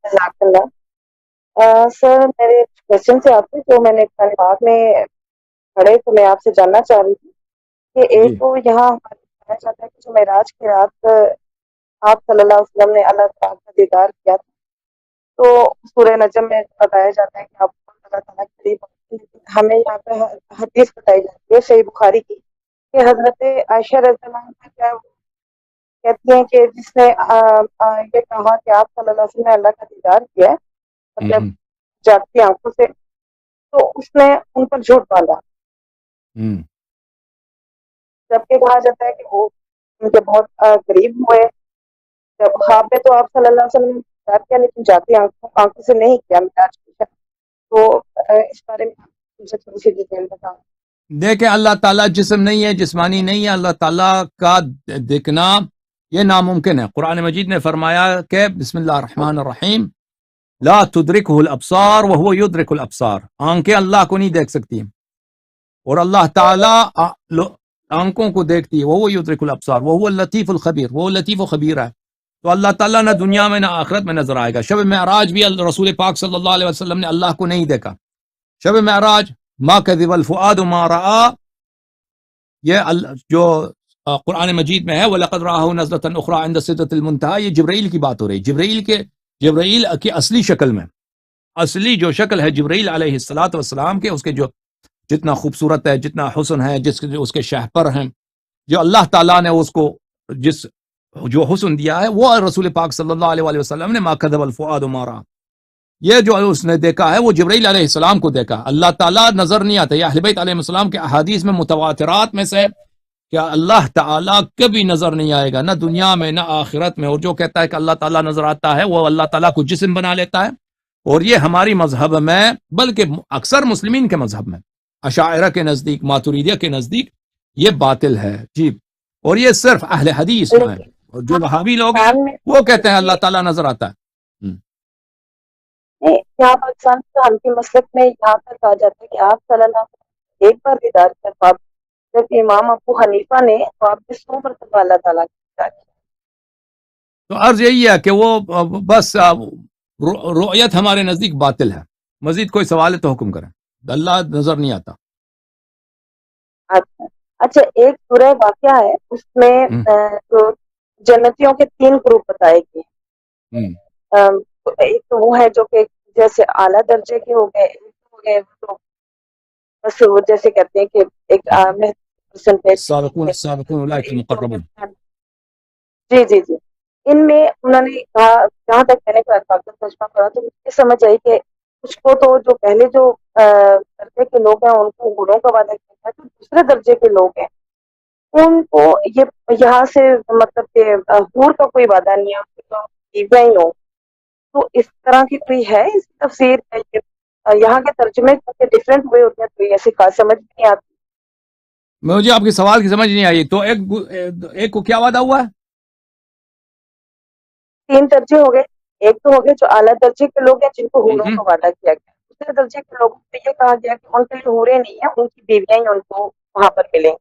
جزاک اللہ۔ سر میرے کوشچن سے آپ سے جو میں نے قرآن پاک میں پڑھے تو میں آپ سے جاننا چاہ رہی تھی کہ ایک جی تو یہاں ہمارے بتایا جاتا ہے کہ جو معراج کی رات آپ صلی اللہ علیہ وسلم نے اللہ تعالیٰ کا دیدار کیا تھا، تو سورہ نجم میں بتایا جاتا ہے کہ آپ اللہ تعالیٰ کے قریب ہوتے ہیں۔ ہمیں یہاں پہ حدیث بتائی جاتی ہے صحیح بخاری کی کہ حضرت عائشہ رضی اللہ عنہا کیا کہتی ہیں کہ جس نے یہ کہا کہ آپ صلی اللہ علیہ وسلم نے اللہ کا دیدار کیا ہے، مطلب ہوں جاگتی آنکھوں سے، تو اس نے ان پر جھوٹ باندھا، ہوں جبکہ کہا جاتا ہے کہ وہ ان کے بہت قریب ہوئے جب خواب میں، تو آپ صلی اللہ علیہ وسلم نے دیدار کیا لیکن جاگتی آنکھوں سے نہیں کیا معراج کی شب۔ تو اس بارے میں آپ مجھے تھوڑی سی ڈیٹیل بتائیں۔ دیکھیں اللہ تعالیٰ جسم نہیں ہے، جسمانی نہیں ہے، اللہ تعالیٰ کا دیکھنا یہ ناممکن ہے۔ قرآن مجید نے فرمایا کہ بسم اللہ الرحمن الرحیم لا تدرکہ الابصار وہو یدرک الابصار، آنکھیں اللہ کو نہیں دیکھ سکتی اور اللہ تعالیٰ آنکھوں کو دیکھتی ہے، وہو یدرک الابصار وہو اللطیف الخبیر، وہ لطیف و خبیر ہے۔ تو اللہ تعالیٰ نہ دنیا میں نہ آخرت میں نظر آئے گا۔ شب معراج بھی رسول پاک صلی اللہ علیہ وسلم نے اللہ کو نہیں دیکھا۔ شب معراج ما کذب الفؤاد ما رأى، یہ جو قرآن مجید میں ہے وَلَقَدْ رَآهُ نَزْلَةً أُخْرَىٰ عِندَ سِدْرَةِ الْمُنتَهَىٰ، یہ جبرائیل کی بات ہو رہی ہے۔ جبرائیل کی اصلی شکل میں، اصلی جو شکل ہے جبرائیل علیہ السلام کے، اس کے جو جتنا خوبصورت ہے، جتنا حسن ہے، اس کے شہپر ہیں، جو اللہ تعالیٰ نے اس کو جو حسن دیا ہے، وہ رسول پاک صلی اللہ علیہ وسلم نے ما کذب الفؤاد ما رأى، یہ جو اس نے دیکھا ہے وہ جبرائیل علیہ السلام کو دیکھا۔ اللہ تعالیٰ نظر نہیں آتا۔ یہ اہل بیت علیہ السلام کے احادیث میں متواترات میں سے کہ اللہ تعالیٰ کبھی نظر نہیں آئے گا، نہ دنیا میں نہ آخرت میں۔ اور جو کہتا ہے کہ اللہ تعالیٰ نظر آتا ہے وہ اللہ تعالیٰ کو جسم بنا لیتا ہے، اور یہ ہماری مذہب میں بلکہ اکثر مسلمین کے مذہب میں، اشاعرہ کے نزدیک، ماتوریدیہ کے نزدیک یہ باطل ہے جی۔ اور یہ صرف اہل حدیث میں ہے، لیکن اور جو وہابی لوگ ہیں پاکستان میں وہ کہتے ہیں اللہ تعالیٰ نظر آتا ہے۔ نہیں، یہاں پاکستان کے حنفی مسلک میں یہاں تک کہا جاتا ہے کہ آپ صلی اللہ علیہ وسلم ایک بار دیدار کیا، خواب جب امام ابو حنیفہ نے خواب میں 100 مرتبہ اللہ تعالیٰ کا دیدار کیا۔ تو عرض یہی ہے کہ وہ بس رؤیت ہمارے نزدیک باطل ہے۔ مزید کوئی سوال ہے تو حکم کریں، اللہ نظر نہیں آتا۔ اچھا، ایک سورہ واقعہ ہے، اس میں جو جنتیوں کے 3 گروپ بتائے گئے ہیں۔ ایک تو وہ ہے جو کہ جیسے اعلیٰ درجے کے ہو گئے، ایک ہو گئے تو بس وہ جیسے کہتے ہیں کہ ایک السابقون السابقون اولئک المقربون۔ جی جی جی، ان میں انہوں نے کہا، جہاں تک میں نے ترجمہ پڑھا تو مجھے سمجھ آئی کہ کچھ کو تو جو پہلے جو درجے کے لوگ ہیں ان کو حوروں کا وعدہ کیا ہے، جو دوسرے درجے کے لوگ ہیں ان کو یہ یہاں سے مطلب کہ حور کا کوئی وعدہ نہیں ہے، ان کی تو بیویاں ہی ہوں۔ تو اس طرح کی کوئی ہے اس کی تفسیر ہے کہ یہاں کے ترجمے ڈفرینٹ ہوئے ہوتے ہیں تو ایسی خاص سمجھ نہیں آتی۔ مجھے آپ کے سوال کی سمجھ نہیں آئی۔ تو ایک کو کیا وعدہ ہوا ہے؟ 3 درجے ہو گئے، ایک تو ہو گئے جو اعلیٰ درجے کے لوگ ہیں جن کو حوروں کا وعدہ کیا گیا، دوسرے درجے کے لوگوں کو یہ کہا گیا کہ ان کے لیے حوریں نہیں ہیں، ان کی بیویاں ہی ان کو وہاں پر ملیں۔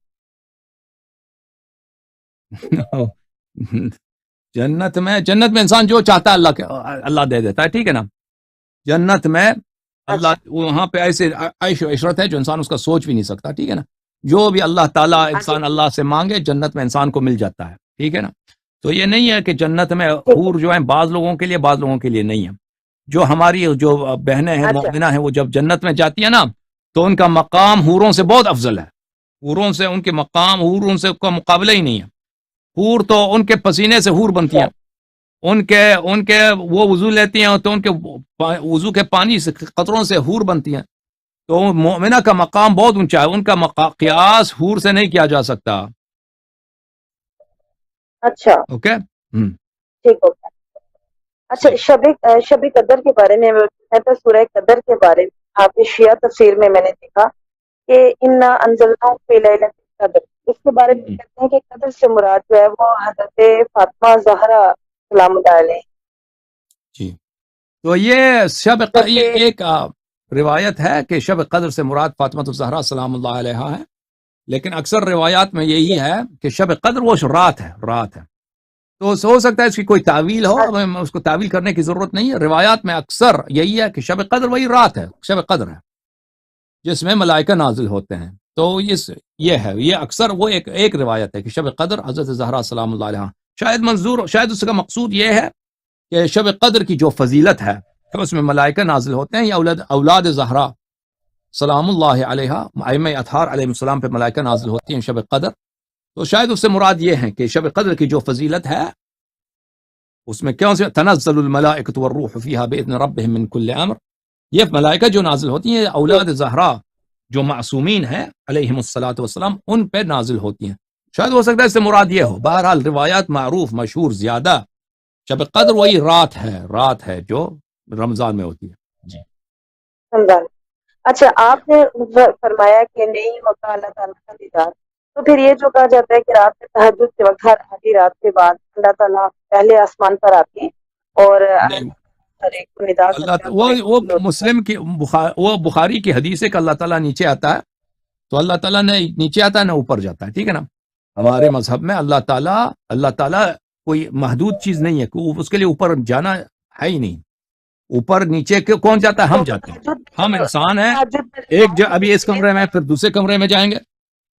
جنت میں انسان جو چاہتا ہے اللہ دے دیتا ہے، ٹھیک ہے نا۔ جنت میں اللہ وہاں پہ ایسے عیش و عشرت ہے جو انسان اس کا سوچ بھی نہیں سکتا، ٹھیک ہے نا۔ جو بھی اللہ تعالیٰ انسان اللہ سے مانگے جنت میں انسان کو مل جاتا ہے، ٹھیک ہے نا۔ تو یہ نہیں ہے کہ جنت میں حور جو ہیں بعض لوگوں کے لیے بعض لوگوں کے لیے نہیں ہے۔ جو ہماری جو بہنیں ہیں مومنہ ہیں وہ جب جنت میں جاتی ہیں نا تو ان کا مقام حوروں سے بہت افضل ہے۔ حوروں سے ان کے مقام، حوروں سے کا مقابلہ ہی نہیں ہے۔ حور تو ان کے پسینے سے حور بنتی ہیں، ان کے وہ وضو لیتی ہیں تو ان کے وضو کے پانی سے قطروں سے حور بنتی ہیں۔ تو مومنہ کا مقام بہت اونچا ہے، ان کا قیاس حور سے نہیں کیا جا سکتا۔ اچھا، اوکے، ٹھیک ہو گیا۔ اچھا، شب قدر کے بارے میں تو سورہ قدر کے بارے میں آپ کی شیعہ تفسیر میں نے دیکھا کہ انا انزلناہ فی لیلۃ القدر، اس کے بارے میں کہتے ہیں کہ قدر سے مراد جو ہے وہ حضرت فاطمہ زہرا سلام اللہ علیہ۔ جی، تو یہ ایک روایت ہے کہ شب قدر سے مراد فاطمہ الزہرا سلام اللہ علیہا ہے، لیکن اکثر روایات میں یہی ہے کہ شب قدر وہ رات ہے۔ تو ہو سکتا ہے اس کی کوئی تعویل ہو، ہمیں اس کو تعویل کرنے کی ضرورت نہیں ہے. روایات میں اکثر یہی ہے کہ شب قدر وہی رات ہے، شب قدر ہے جس میں ملائکہ نازل ہوتے ہیں. تو یہ ہے، یہ اکثر وہ ایک روایت ہے کہ شب قدر حضرت زہرا سلام اللہ علیہ، شاید اس کا مقصود یہ ہے کہ شب قدر کی جو فضیلت ہے کہ اس میں ملائکہ نازل ہوتے ہیں، یا اولاد زہرا سلام اللہ علیہ ائمہ اطہار علیہ السلام پہ ملائکہ نازل ہوتی ہیں شب قدر. تو شاید اس سے مراد یہ ہے کہ شب قدر کی جو فضیلت ہے اس میں کیوں سے تنزل الملائکۃ والروح فیہا باذن ربہم من کل امر، یہ ملائکہ جو نازل ہوتی ہیں اولاد زہرا جو معصومین ہیں علیہم الصلاۃ والسلام ان پہ نازل ہوتی ہیں. شاید ہو سکتا ہے اس سے مراد یہ ہو. بہرحال روایات معروف مشہور زیادہ شب قدر وہی رات ہے جو رمضان میں ہوتی ہے. جی رمضان. اچھا، آپ نے فرمایا کہ نہیں ہوتا اللہ تعالیٰ کا دیدار، تو پھر یہ جو کہا جاتا ہے کہ رات میں تہجد کے وقت ہر آدھی رات کے بعد اللہ تعالیٰ پہلے آسمان پر آتے ہیں اور ہر ایک کو ندا کرتے ہیں. وہ مسلم کی وہ بخاری کی حدیث ہے کہ اللہ تعالیٰ نیچے آتا ہے، تو اللہ تعالیٰ نے نیچے آتا ہے نہ اوپر جاتا ہے. ٹھیک ہے نا. ہمارے مذہب میں اللہ تعالیٰ کوئی محدود چیز نہیں ہے کہ اس کے لیے اوپر جانا ہے ہی نہیں. اوپر نیچے کون جاتا ہے؟ ہم جاتے ہیں. ہم انسان ہیں، ابھی اس کمرے میں پھر دوسرے کمرے میں جائیں گے.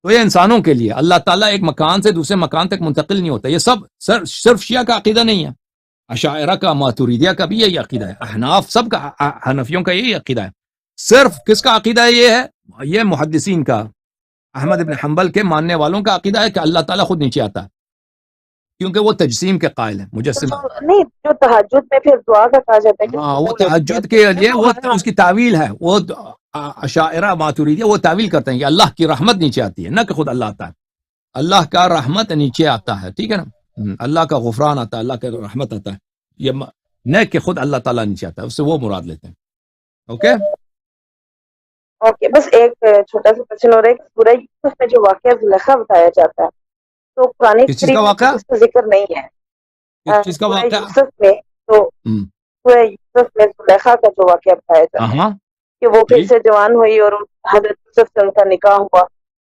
تو یہ انسانوں کے لیے اللہ تعالیٰ ایک مکان سے دوسرے مکان تک منتقل نہیں ہوتا. یہ سب صرف شیعہ کا عقیدہ نہیں ہے، اشاعرہ کا، ماتوریدیہ کا بھی یہی عقیدہ ہے، احناف سب کا، حنفیوں کا یہی عقیدہ ہے. صرف کس کا عقیدہ ہے؟ یہ ہے یہ محدثین کا، احمد ابن حنبل کے ماننے والوں کا عقیدہ ہے کہ اللہ تعالیٰ خود نیچے آتا ہے، کیونکہ وہ تجسیم کے قائل ہیں، مجسمہ. نہیں، جو تہجد میں پھر دعا کا کہا جاتا ہے کہ ہاں، وہ تہجد کے لیے وہ اس کی تعویل ہے. وہ اشاعرہ ماتوریدیہ وہ تعویل کرتے ہیں کہ اللہ کی رحمت نیچے آتی ہے، نہ کہ خود اللہ آتا ہے. اللہ کا رحمت نیچے آتا ہے. ٹھیک ہے نا. اللہ کا غفران آتا ہے، اللہ کا رحمت آتا ہے، یہ نہ کہ خود اللہ تعالیٰ نیچے آتا ہے. اس سے وہ مراد لیتے ہیں. اوکے. بس ایک چھوٹا سا کوشچن ہو رہا ہے کہ سورہ یوسف میں جو واقعہ زلیخا بتایا جاتا ہے تو قرآن کس چیز کا واقعہ؟ اس کا ذکر نہیں ہے. کس چیز کا واقعہ؟ یوسف میں تو سورہ یوسف میں زلیخا کا جو واقعہ بتایا جاتا ہے کہ وہ پھر سے جوان ہوئی اور حضرت یوسف سے ان کا نکاح ہوا،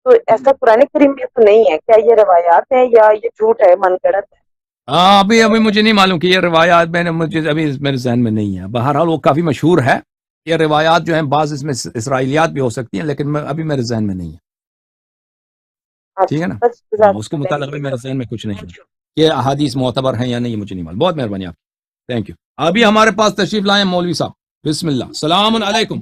تو ایسا قرآن کریم میں تو نہیں ہے. کیا یہ روایات ہیں یا یہ جھوٹ ہے، من گڑت ہے؟ ابھی مجھے نہیں معلوم کہ یہ روایات مجھے ابھی میرے ذہن میں نہیں ہے. بہرحال وہ کافی مشہور ہے. یہ روایات جو ہیں بعض اس میں اسرائیلیات بھی ہو سکتی ہیں، لیکن ابھی میرے ذہن میں نہیں ہے. ٹھیک ہے نا. اس کے متعلق بھی میرے ذہن میں کچھ نہیں ہے کہ احادیث معتبر ہیں یا نہیں، مجھے نہیں معلوم. بہت مہربانی آپ. Thank you. ابھی ہمارے پاس تشریف لائیں مولوی صاحب. بسم اللہ. السلام علیکم.